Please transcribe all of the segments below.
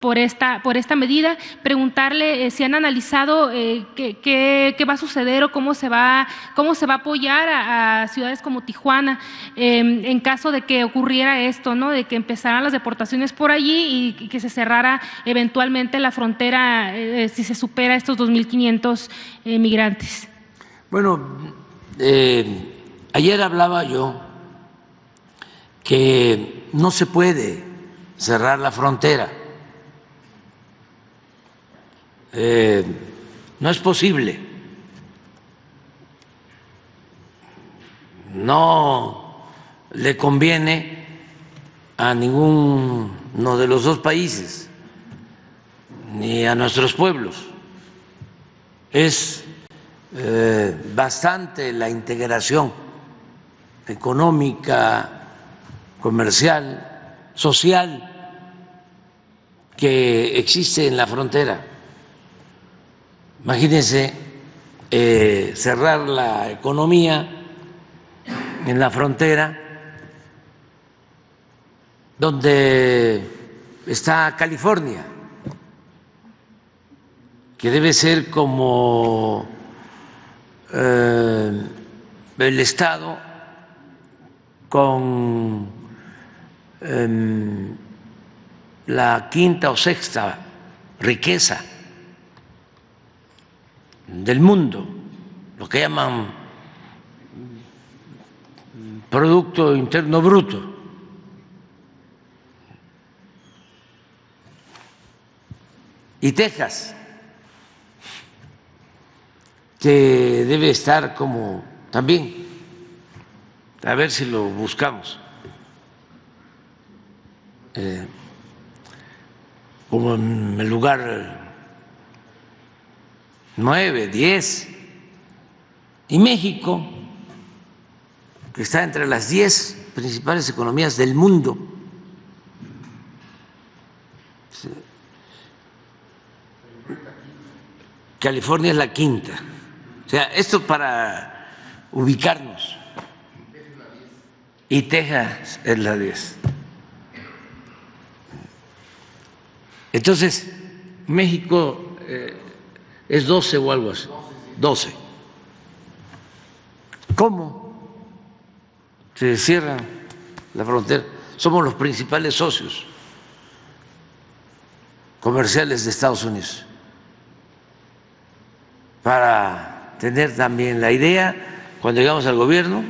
por esta medida. Preguntarle si han analizado qué va a suceder o cómo se va a apoyar a ciudades como Tijuana en caso de que ocurriera esto, ¿no? De que empezaran las deportaciones por allí y que se cerrara eventualmente la frontera si se supera estos 2.500 migrantes. Bueno, ayer hablaba yo que no se puede cerrar la frontera. No es posible, no le conviene a ninguno de los dos países ni a nuestros pueblos. Es bastante la integración económica, comercial, social que existe en la frontera. Imagínense cerrar la economía en la frontera donde está California, que debe ser como el estado con la quinta o sexta riqueza del mundo, lo que llaman Producto Interno Bruto. Y Texas, que debe estar como también, a ver si lo buscamos, como en el lugar 9, 10, y México, que está entre las 10 principales economías del mundo. California es la quinta. O sea, esto para ubicarnos. Y Texas es la 10. Entonces, México es 12 o algo así. 12. ¿Cómo se cierra la frontera? Somos los principales socios comerciales de Estados Unidos. Para tener también la idea, cuando llegamos al gobierno,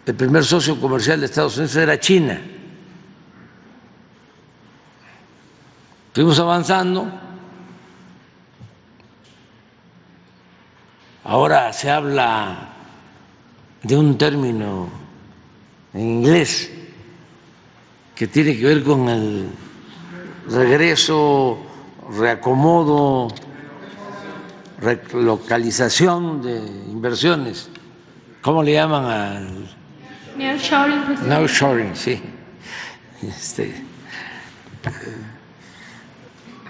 el primer socio comercial de Estados Unidos era China. Fuimos avanzando. Ahora se habla de un término en inglés que tiene que ver con el regreso, reacomodo, relocalización de inversiones. ¿Cómo le llaman al? Nearshoring. Nearshoring, sí.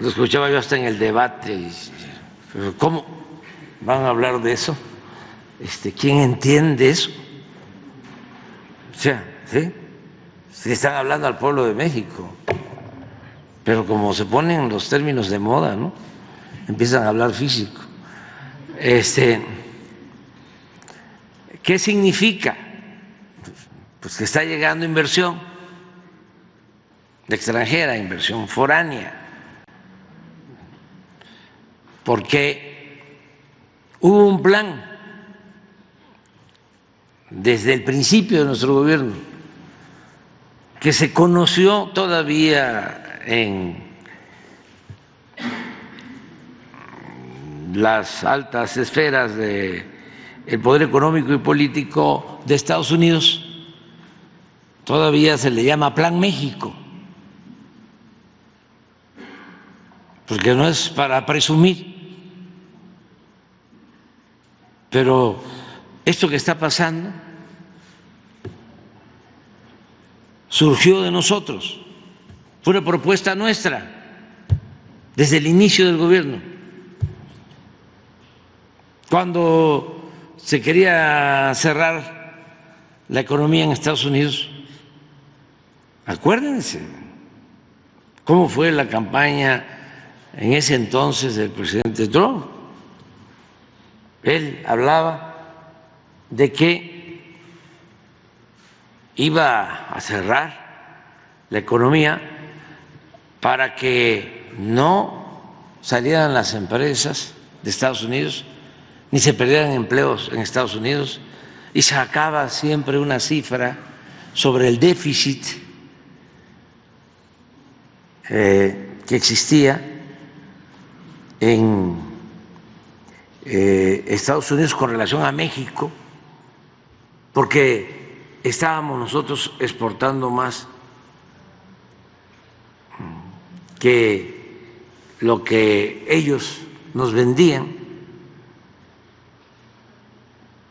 Lo escuchaba yo hasta en el debate. Pero ¿cómo van a hablar de eso? ¿Quién entiende eso? O sea, ¿sí? Sí están hablando al pueblo de México, pero como se ponen los términos de moda, ¿no? Empiezan a hablar físico. ¿Qué significa? Pues que está llegando inversión extranjera, inversión foránea, porque hubo un plan desde el principio de nuestro gobierno que se conoció todavía en las altas esferas del poder económico y político de Estados Unidos, todavía se le llama Plan México, porque no es para presumir, pero esto que está pasando surgió de nosotros, fue una propuesta nuestra desde el inicio del gobierno. Cuando se quería cerrar la economía en Estados Unidos, acuérdense, cómo fue la campaña en ese entonces del presidente Trump. Él hablaba de que iba a cerrar la economía para que no salieran las empresas de Estados Unidos ni se perdieran empleos en Estados Unidos, y sacaba siempre una cifra sobre el déficit que existía en Estados Unidos con relación a México, porque estábamos nosotros exportando más que lo que ellos nos vendían,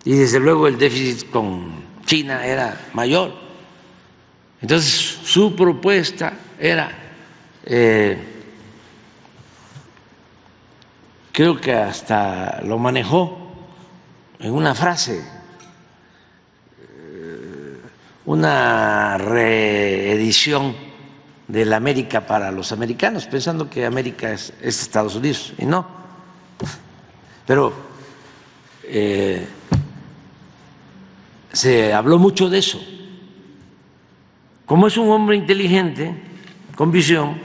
y desde luego el déficit con China era mayor. Entonces su propuesta era, creo que hasta lo manejó en una frase, una reedición de la América para los americanos, pensando que América es Estados Unidos, y no. Pero se habló mucho de eso. Como es un hombre inteligente, con visión,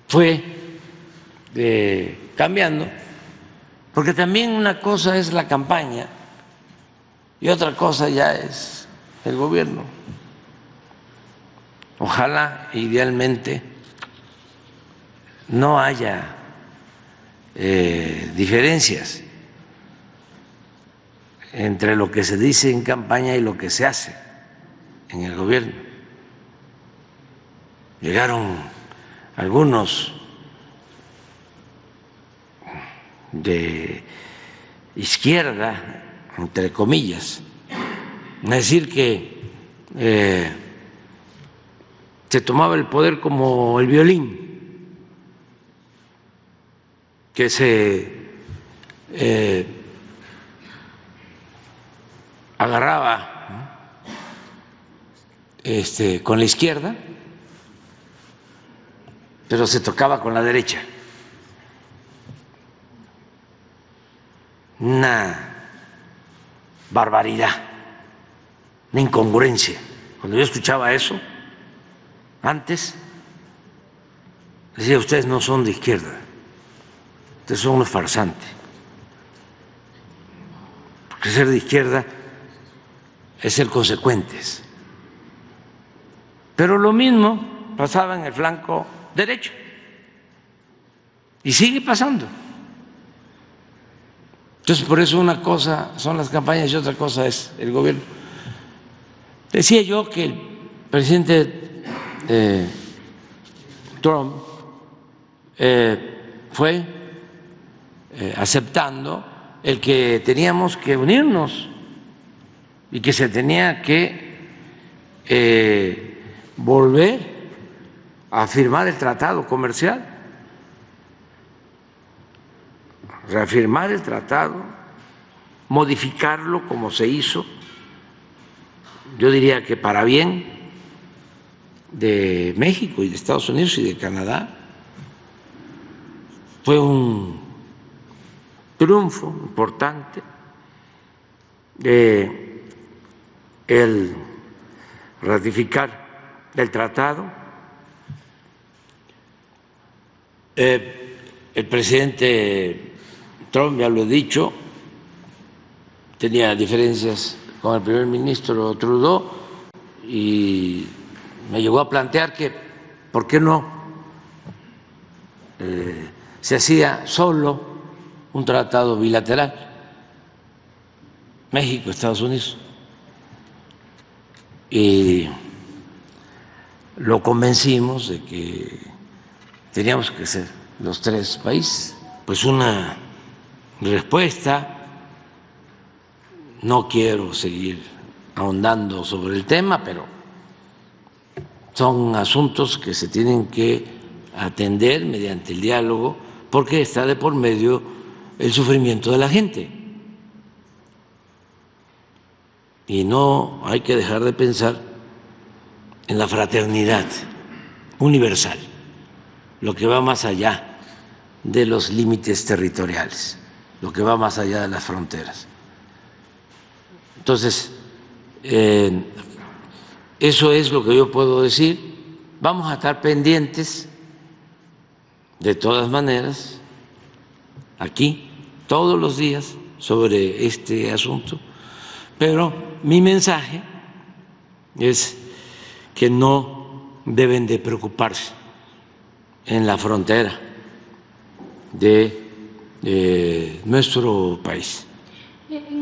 fue cambiando, porque también una cosa es la campaña y otra cosa ya es el gobierno. Ojalá, idealmente, no haya diferencias entre lo que se dice en campaña y lo que se hace en el gobierno. Llegaron algunos de izquierda, entre comillas, a decir que se tomaba el poder como el violín, que se agarraba con la izquierda, pero se tocaba con la derecha. Una barbaridad, una incongruencia. Cuando yo escuchaba eso, antes, decía: ustedes no son de izquierda, ustedes son unos farsantes, porque ser de izquierda es ser consecuentes. Pero lo mismo pasaba en el flanco derecho y sigue pasando. Entonces, por eso una cosa son las campañas y otra cosa es el gobierno. Decía yo que el presidente Trump fue aceptando el que teníamos que unirnos y que se tenía que volver a firmar el tratado comercial, reafirmar el tratado, modificarlo como se hizo, yo diría que para bien de México y de Estados Unidos y de Canadá. Fue un triunfo importante el ratificar el tratado. El presidente Trump, ya lo he dicho, tenía diferencias con el primer ministro Trudeau y me llegó a plantear que por qué no se hacía solo un tratado bilateral México-Estados Unidos, y lo convencimos de que teníamos que ser los tres países. Pues una respuesta, no quiero seguir ahondando sobre el tema, pero son asuntos que se tienen que atender mediante el diálogo, porque está de por medio el sufrimiento de la gente. Y no hay que dejar de pensar en la fraternidad universal, lo que va más allá de los límites territoriales, lo que va más allá de las fronteras. Entonces, eso es lo que yo puedo decir. Vamos a estar pendientes, de todas maneras, aquí, todos los días, sobre este asunto, pero mi mensaje es que no deben de preocuparse en la frontera de nuestro país.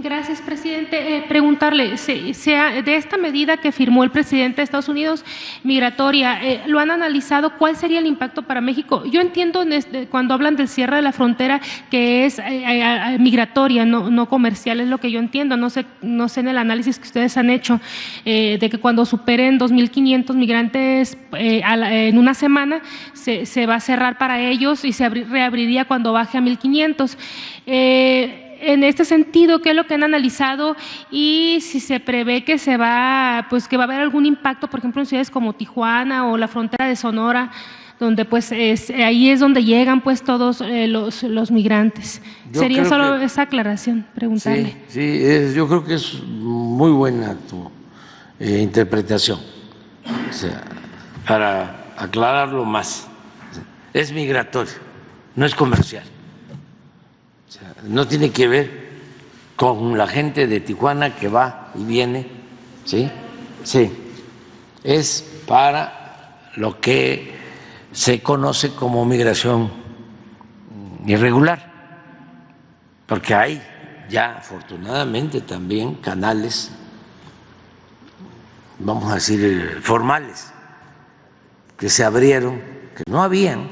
Gracias, presidente. Preguntarle, de esta medida que firmó el presidente de Estados Unidos, migratoria, ¿lo han analizado? ¿Cuál sería el impacto para México? Yo entiendo cuando hablan del cierre de la frontera que es migratoria, no comercial, es lo que yo entiendo. No sé en el análisis que ustedes han hecho de que cuando superen 2.500 migrantes en una semana se va a cerrar para ellos y se reabriría cuando baje a 1.500. En este sentido, ¿qué es lo que han analizado y si se prevé que que va a haber algún impacto, por ejemplo, en ciudades como Tijuana o la frontera de Sonora, donde pues ahí es donde llegan pues todos los migrantes? Sería solo esa aclaración, preguntarle. Sí, yo creo que es muy buena tu interpretación, o sea, para aclararlo más. Es migratorio, no es comercial. No tiene que ver con la gente de Tijuana que va y viene, ¿sí? Sí, es para lo que se conoce como migración irregular, porque hay ya afortunadamente también canales, vamos a decir, formales, que se abrieron, que no habían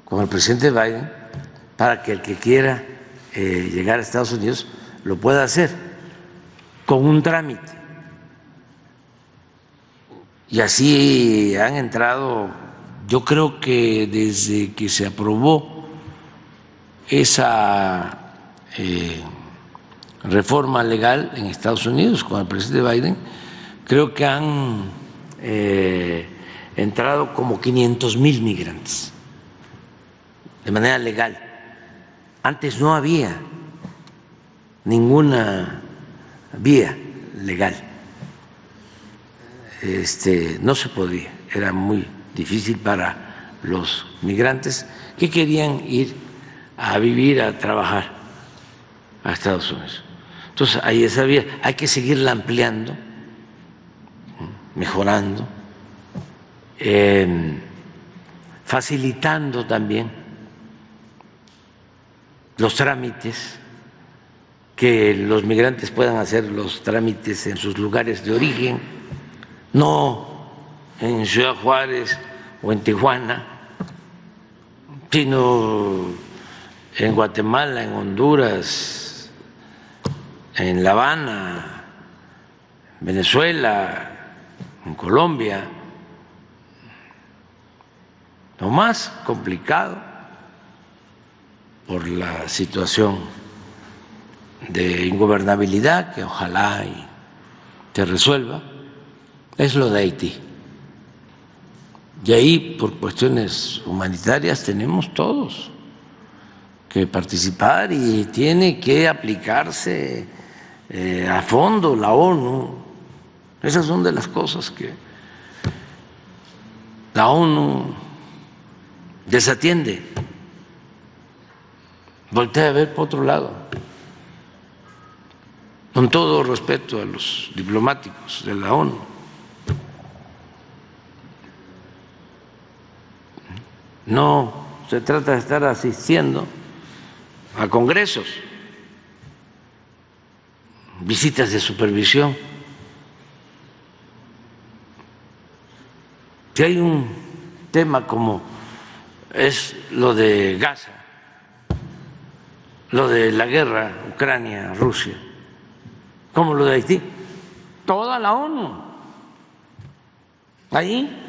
con el presidente Biden, para que el que quiera llegar a Estados Unidos lo pueda hacer con un trámite. Y así han entrado, yo creo que desde que se aprobó esa reforma legal en Estados Unidos con el presidente Biden, creo que han entrado como 500,000 migrantes de manera legal. Antes no había ninguna vía legal, no se podía, era muy difícil para los migrantes que querían ir a vivir, a trabajar a Estados Unidos. Entonces, hay esa vía, hay que seguirla ampliando, mejorando, facilitando también los trámites, que los migrantes puedan hacer los trámites en sus lugares de origen, no en Ciudad Juárez o en Tijuana, sino en Guatemala, en Honduras, en La Habana, en Venezuela, en Colombia. Lo más complicado por la situación de ingobernabilidad que ojalá y se resuelva, es lo de Haití. Y ahí, por cuestiones humanitarias, tenemos todos que participar y tiene que aplicarse a fondo la ONU. Esas son de las cosas que la ONU desatiende. Voltea a ver por otro lado, con todo respeto a los diplomáticos de la ONU. No se trata de estar asistiendo a congresos, visitas de supervisión. Si hay un tema como es lo de Gaza, lo de la guerra Ucrania-Rusia, como lo de Haití, toda la ONU ahí